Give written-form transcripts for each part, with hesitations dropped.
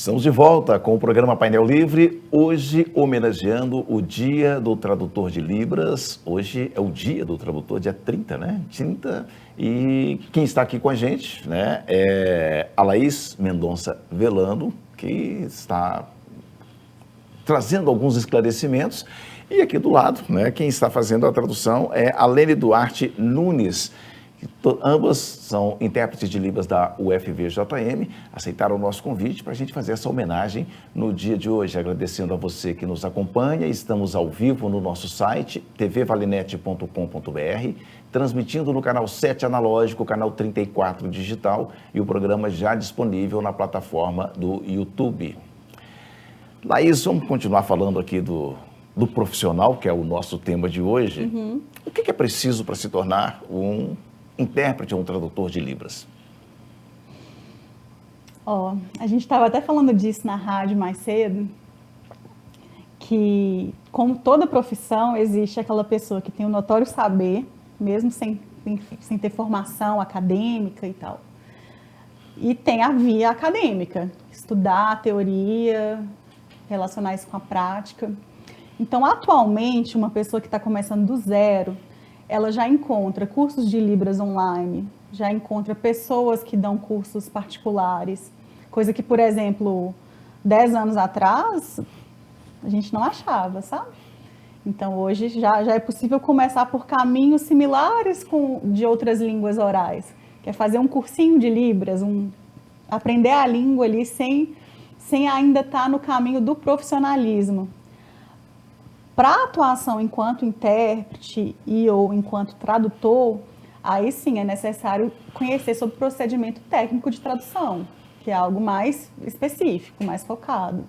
Estamos de volta com o programa Painel Livre, hoje homenageando o Dia do Tradutor de Libras. Hoje é o Dia do Tradutor, dia 30, né? 30. E quem está aqui com a gente, né, é a Laís Mendonça Velano, que está trazendo alguns esclarecimentos. E aqui do lado, né, quem está fazendo a tradução é a Lene Duarte Nunes. Ambas são intérpretes de Libras da UFVJM, aceitaram o nosso convite para a gente fazer essa homenagem no dia de hoje. Agradecendo a você que nos acompanha, estamos ao vivo no nosso site, tvvalinete.com.br, transmitindo no canal 7 analógico, canal 34 digital e o programa já disponível na plataforma do YouTube. Laís, vamos continuar falando aqui do profissional, que é o nosso tema de hoje. O que é preciso para se tornar um intérprete ou um tradutor de Libras? A gente estava até falando disso na rádio mais cedo, que como toda profissão existe aquela pessoa que tem um notório saber, mesmo sem ter formação acadêmica e tal. E tem a via acadêmica, estudar a teoria, relacionar isso com a prática. Então, atualmente, uma pessoa que está começando do zero, ela já encontra cursos de Libras online, já encontra pessoas que dão cursos particulares, coisa que, por exemplo, 10 anos atrás, a gente não achava, sabe? Então, hoje já é possível começar por caminhos similares de outras línguas orais, que é fazer um cursinho de Libras, aprender a língua ali sem ainda estar no caminho do profissionalismo. Para a atuação enquanto intérprete ou enquanto tradutor, aí sim é necessário conhecer sobre o procedimento técnico de tradução, que é algo mais específico, mais focado,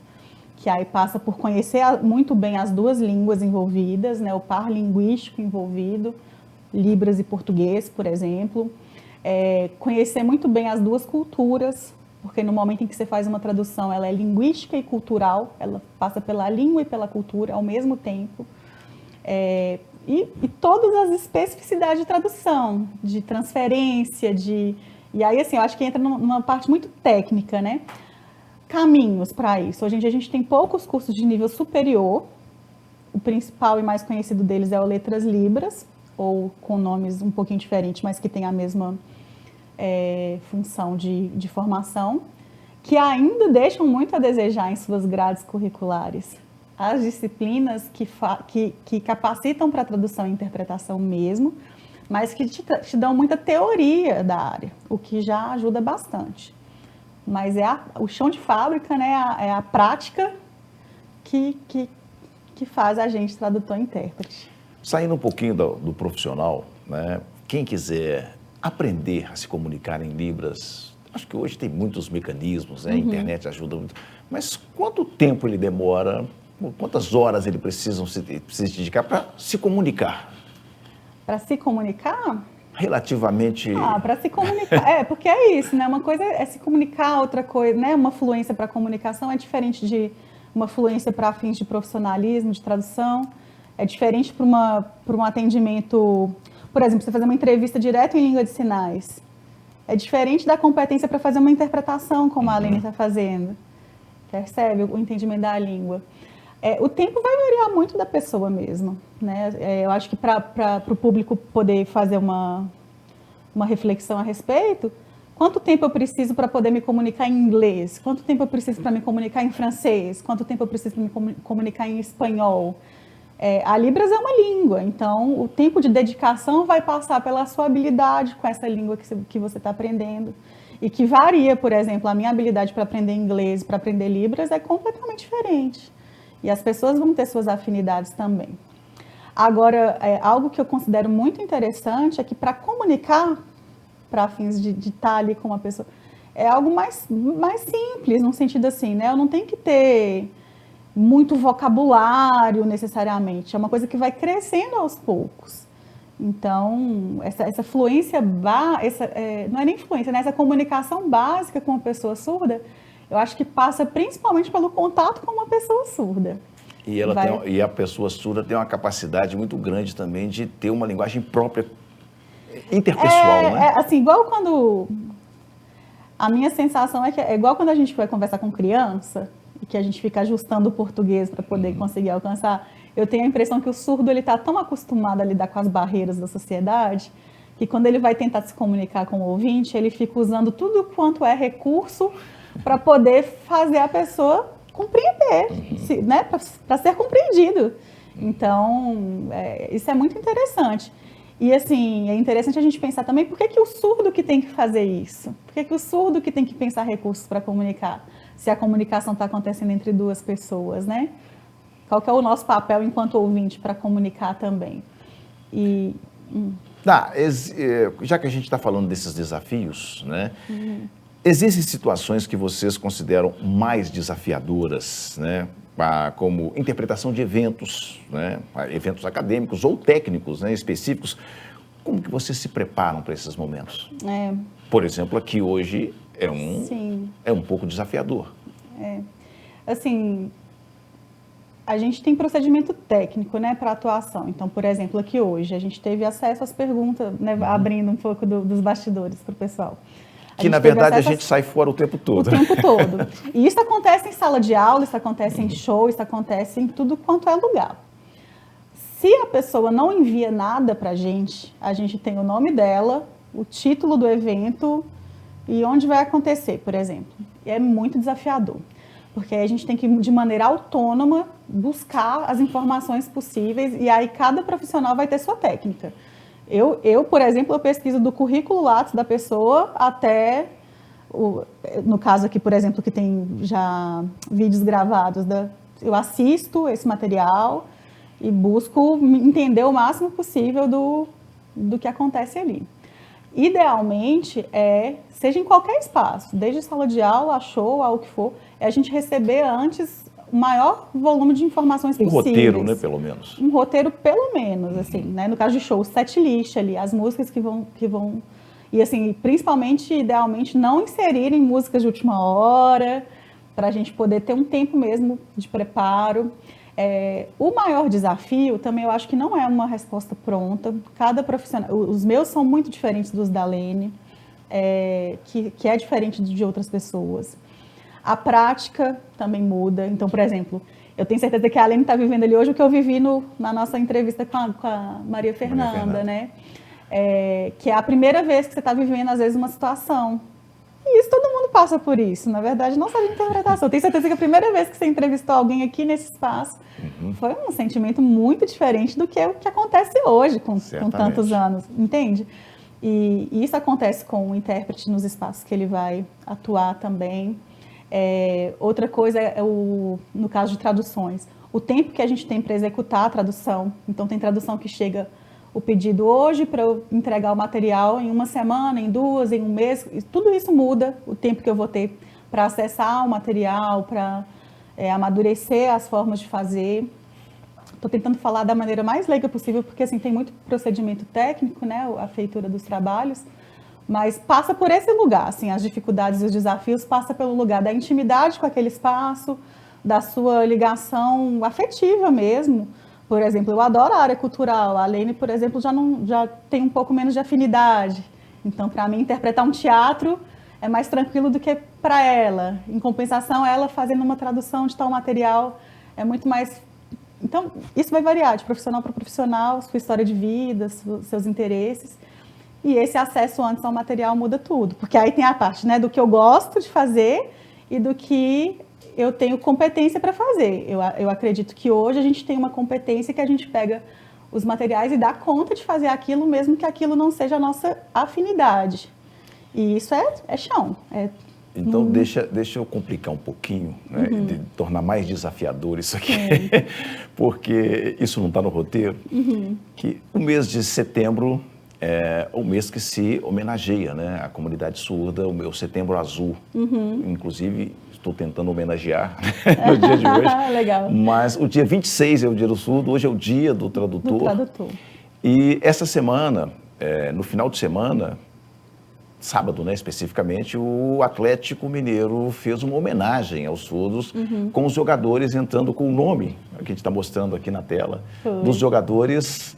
que aí passa por conhecer muito bem as duas línguas envolvidas, né, o par linguístico envolvido, Libras e português, por exemplo, conhecer muito bem as duas culturas, porque no momento em que você faz uma tradução, ela é linguística e cultural, ela passa pela língua e pela cultura ao mesmo tempo. E todas as especificidades de tradução, de transferência, e aí, assim, eu acho que entra numa parte muito técnica, né? Caminhos para isso. Hoje em dia a gente tem poucos cursos de nível superior, o principal e mais conhecido deles é o Letras Libras, ou com nomes um pouquinho diferentes, mas que tem a mesma função de formação, que ainda deixam muito a desejar em suas grades curriculares. As disciplinas que capacitam para tradução e interpretação mesmo, mas que te dão muita teoria da área, o que já ajuda bastante. Mas o chão de fábrica, né, é a prática que faz a gente tradutor e intérprete. Saindo um pouquinho do profissional, né, quem quiser aprender a se comunicar em Libras, acho que hoje tem muitos mecanismos, né? A internet ajuda muito, mas quanto tempo ele demora, quantas horas ele precisa dedicar para se comunicar? Para se comunicar? Relativamente... para se comunicar, porque é isso, né? Uma coisa é se comunicar, outra coisa, né? Uma fluência para comunicação é diferente de uma fluência para fins de profissionalismo, de tradução, é diferente para um atendimento... Por exemplo, você fazer uma entrevista direto em língua de sinais. É diferente da competência para fazer uma interpretação, como a Aline está fazendo. Percebe o entendimento da língua. O tempo vai variar muito da pessoa mesmo, né? Eu acho que para o público poder fazer uma reflexão a respeito, quanto tempo eu preciso para poder me comunicar em inglês? Quanto tempo eu preciso para me comunicar em francês? Quanto tempo eu preciso para me comunicar em espanhol? A Libras é uma língua, então o tempo de dedicação vai passar pela sua habilidade com essa língua que você está aprendendo. E que varia, por exemplo, a minha habilidade para aprender inglês, para aprender Libras é completamente diferente. E as pessoas vão ter suas afinidades também. Agora, algo que eu considero muito interessante é que para comunicar, para fins de estar ali com uma pessoa, é algo mais simples, num sentido assim, né? Eu não tenho que ter muito vocabulário necessariamente, é uma coisa que vai crescendo aos poucos. Então, essa fluência, não é nem fluência, né? Essa comunicação básica com uma pessoa surda, eu acho que passa principalmente pelo contato com uma pessoa surda. E a pessoa surda tem uma capacidade muito grande também de ter uma linguagem própria, interpessoal, né? Assim, igual quando A minha sensação é que é igual quando a gente vai conversar com criança, e que a gente fica ajustando o português para poder conseguir alcançar. Eu tenho a impressão que o surdo está tão acostumado a lidar com as barreiras da sociedade, que quando ele vai tentar se comunicar com o ouvinte, ele fica usando tudo quanto é recurso para poder fazer a pessoa compreender, né? Para ser compreendido. Então, isso é muito interessante. E, assim, é interessante a gente pensar também por que o surdo que tem que fazer isso? Por que o surdo que tem que pensar recursos para comunicar? Se a comunicação está acontecendo entre duas pessoas, né? Qual que é o nosso papel enquanto ouvinte para comunicar também? Já que a gente está falando desses desafios, né? Existem situações que vocês consideram mais desafiadoras, né? Como interpretação de eventos, né? Eventos acadêmicos ou técnicos, né? Específicos. Como que vocês se preparam para esses momentos? Por exemplo, aqui hoje é um pouco desafiador. Assim, a gente tem procedimento técnico, né, para atuação. Então, por exemplo, aqui hoje a gente teve acesso às perguntas, né, abrindo um pouco dos bastidores para o pessoal. Que, na verdade, a gente sai fora o tempo todo. O tempo todo. E isso acontece em sala de aula, isso acontece em show, isso acontece em tudo quanto é lugar. Se a pessoa não envia nada para a gente tem o nome dela, o título do evento e onde vai acontecer, por exemplo. É muito desafiador, porque aí a gente tem que, de maneira autônoma, buscar as informações possíveis e aí cada profissional vai ter sua técnica. Eu, por exemplo, eu pesquiso do currículo Lattes da pessoa até, no caso aqui, por exemplo, que tem já vídeos gravados, eu assisto esse material e busco entender o máximo possível do que acontece ali. Idealmente, seja em qualquer espaço, desde sala de aula, a show, ao que for, a gente receber antes o maior volume de informações possíveis. Um roteiro, né, pelo menos. Um roteiro, pelo menos, assim, né? No caso de show, o set list ali, as músicas que vão... E, assim, principalmente, idealmente, não inserirem músicas de última hora, para a gente poder ter um tempo mesmo de preparo. O maior desafio, também eu acho que não é uma resposta pronta. Cada profissional... Os meus são muito diferentes dos da Lene, que é diferente de outras pessoas. A prática também muda. Então, por exemplo, eu tenho certeza que a Lene está vivendo ali hoje o que eu vivi na nossa entrevista com a Maria Fernanda, né? Que é a primeira vez que você está vivendo, às vezes, uma situação. E isso, todo mundo passa por isso. Na verdade, não só de interpretação. Eu tenho certeza que a primeira vez que você entrevistou alguém aqui nesse espaço foi um sentimento muito diferente do que o que acontece hoje com tantos anos, entende? E isso acontece com o intérprete nos espaços que ele vai atuar também. Outra coisa no caso de traduções, o tempo que a gente tem para executar a tradução. Então, tem tradução que chega o pedido hoje para eu entregar o material em uma semana, em duas, em um mês. Tudo isso muda o tempo que eu vou ter para acessar o material, para amadurecer as formas de fazer. Estou tentando falar da maneira mais leiga possível, porque assim, tem muito procedimento técnico, né, a feitura dos trabalhos. Mas passa por esse lugar, assim, as dificuldades e os desafios passa pelo lugar da intimidade com aquele espaço, da sua ligação afetiva mesmo. Por exemplo, eu adoro a área cultural, a Lene, por exemplo, já tem um pouco menos de afinidade. Então, para mim, interpretar um teatro é mais tranquilo do que para ela. Em compensação, ela fazendo uma tradução de tal material é muito mais... Então, isso vai variar de profissional para profissional, sua história de vida, seus interesses. E esse acesso antes ao material muda tudo, porque aí tem a parte, né, do que eu gosto de fazer e do que eu tenho competência para fazer. Eu acredito que hoje a gente tem uma competência que a gente pega os materiais e dá conta de fazer aquilo, mesmo que aquilo não seja a nossa afinidade. E isso é chão. Então, deixa eu complicar um pouquinho, né, de tornar mais desafiador isso aqui, porque isso não está no roteiro, que o mês de setembro é o mês que se homenageia, né, a comunidade surda, o meu Setembro Azul. Inclusive, estou tentando homenagear no dia de hoje. Legal. Mas o dia 26 é o dia do surdo, hoje é o dia do tradutor. Do tradutor. E essa semana, no final de semana, sábado, né, especificamente, o Atlético Mineiro fez uma homenagem aos surdos, com os jogadores entrando com o nome, que a gente está mostrando aqui na tela, dos jogadores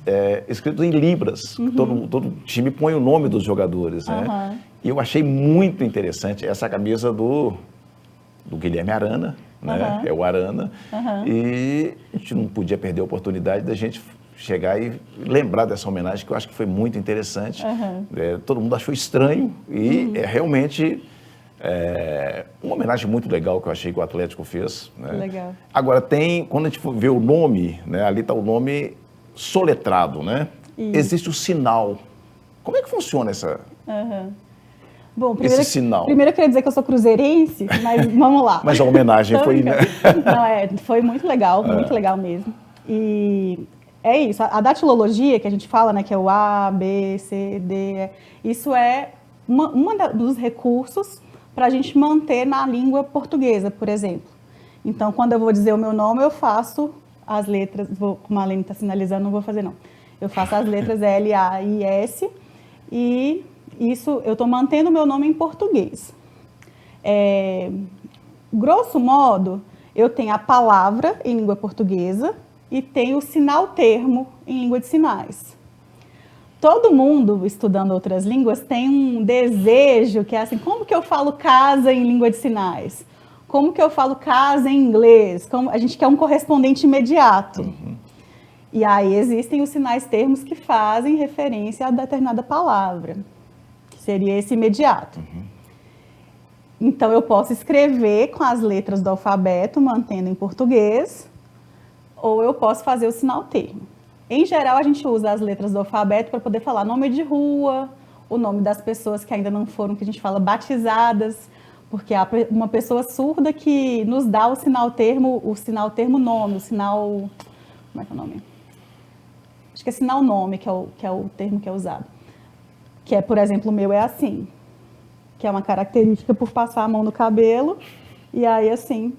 escritos em libras. Todo time põe o nome dos jogadores, né? E eu achei muito interessante essa camisa do Guilherme Arana, né? É o Arana. E a gente não podia perder a oportunidade da gente chegar e lembrar dessa homenagem, que eu acho que foi muito interessante. Todo mundo achou estranho e é realmente uma homenagem muito legal que eu achei que o Atlético fez. Né? Legal. Agora, quando a gente vê o nome, né, ali está o nome soletrado, né? Existe o sinal. Como é que funciona essa... Bom, esse sinal? Primeiro eu queria dizer que eu sou cruzeirense, mas vamos lá. Mas a homenagem foi... Né? Não, foi muito legal mesmo. E é isso, a datilologia que a gente fala, né, que é o A, B, C, D, isso é dos recursos para a gente manter na língua portuguesa, por exemplo. Então, quando eu vou dizer o meu nome, eu faço as letras, como a Alene está sinalizando, não vou fazer não. Eu faço as letras L, A e S e isso eu estou mantendo o meu nome em português. Grosso modo, eu tenho a palavra em língua portuguesa e tenho o sinal-termo em língua de sinais. Todo mundo, estudando outras línguas, tem um desejo que é assim, como que eu falo casa em língua de sinais? Como que eu falo casa em inglês? A gente quer um correspondente imediato. E aí existem os sinais-termos que fazem referência a determinada palavra, que seria esse imediato. Então, eu posso escrever com as letras do alfabeto, mantendo em português, ou eu posso fazer o sinal-termo. Em geral, a gente usa as letras do alfabeto para poder falar nome de rua, o nome das pessoas que ainda não foram, que a gente fala, batizadas, porque há uma pessoa surda que nos dá o sinal-termo nome, o sinal... Como é que é o nome? Acho que é sinal-nome, que é o termo que é usado. Que é, por exemplo, o meu é assim, que é uma característica por passar a mão no cabelo, e aí, assim,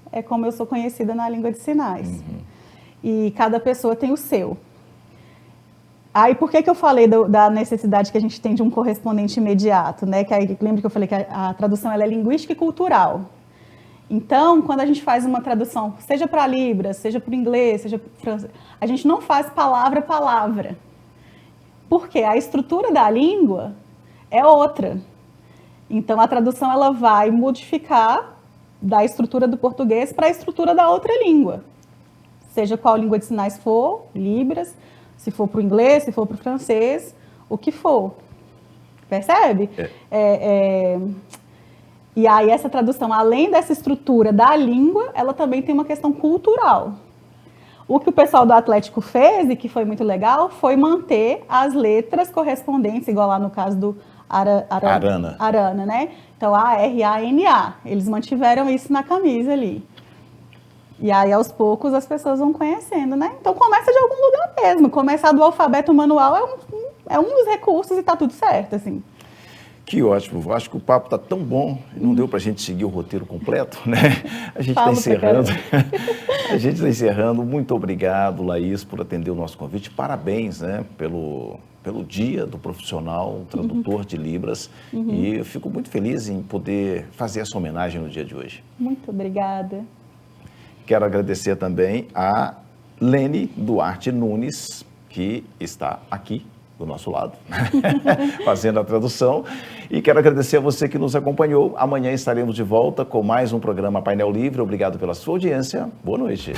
é como eu sou conhecida na língua de sinais. E cada pessoa tem o seu. Aí, por que eu falei da necessidade que a gente tem de um correspondente imediato, né? Que aí, lembra que eu falei que a tradução ela é linguística e cultural. Então, quando a gente faz uma tradução, seja para Libras, seja para o inglês, seja para o francês, a gente não faz palavra a palavra. Porque a estrutura da língua é outra. Então, a tradução ela vai modificar da estrutura do português para a estrutura da outra língua. Seja qual língua de sinais for, Libras, se for para o inglês, se for para o francês, o que for. Percebe? E aí essa tradução, além dessa estrutura da língua, ela também tem uma questão cultural. O que o pessoal do Atlético fez, e que foi muito legal, foi manter as letras correspondentes, igual lá no caso do Arana, né? Então, A-R-A-N-A. Eles mantiveram isso na camisa ali. E aí, aos poucos, as pessoas vão conhecendo, né? Então, começa de algum lugar mesmo. Começar do alfabeto manual é um dos recursos e tá tudo certo, assim. Que ótimo. Eu acho que o papo está tão bom. Não deu para a gente seguir o roteiro completo, né? A gente está encerrando. A gente está encerrando. Muito obrigado, Laís, por atender o nosso convite. Parabéns, né? Pelo Dia do Profissional Tradutor de Libras. E eu fico muito feliz em poder fazer essa homenagem no dia de hoje. Muito obrigada. Quero agradecer também a Lene Duarte Nunes, que está aqui do nosso lado, fazendo a tradução. E quero agradecer a você que nos acompanhou. Amanhã estaremos de volta com mais um programa Painel Livre. Obrigado pela sua audiência. Boa noite.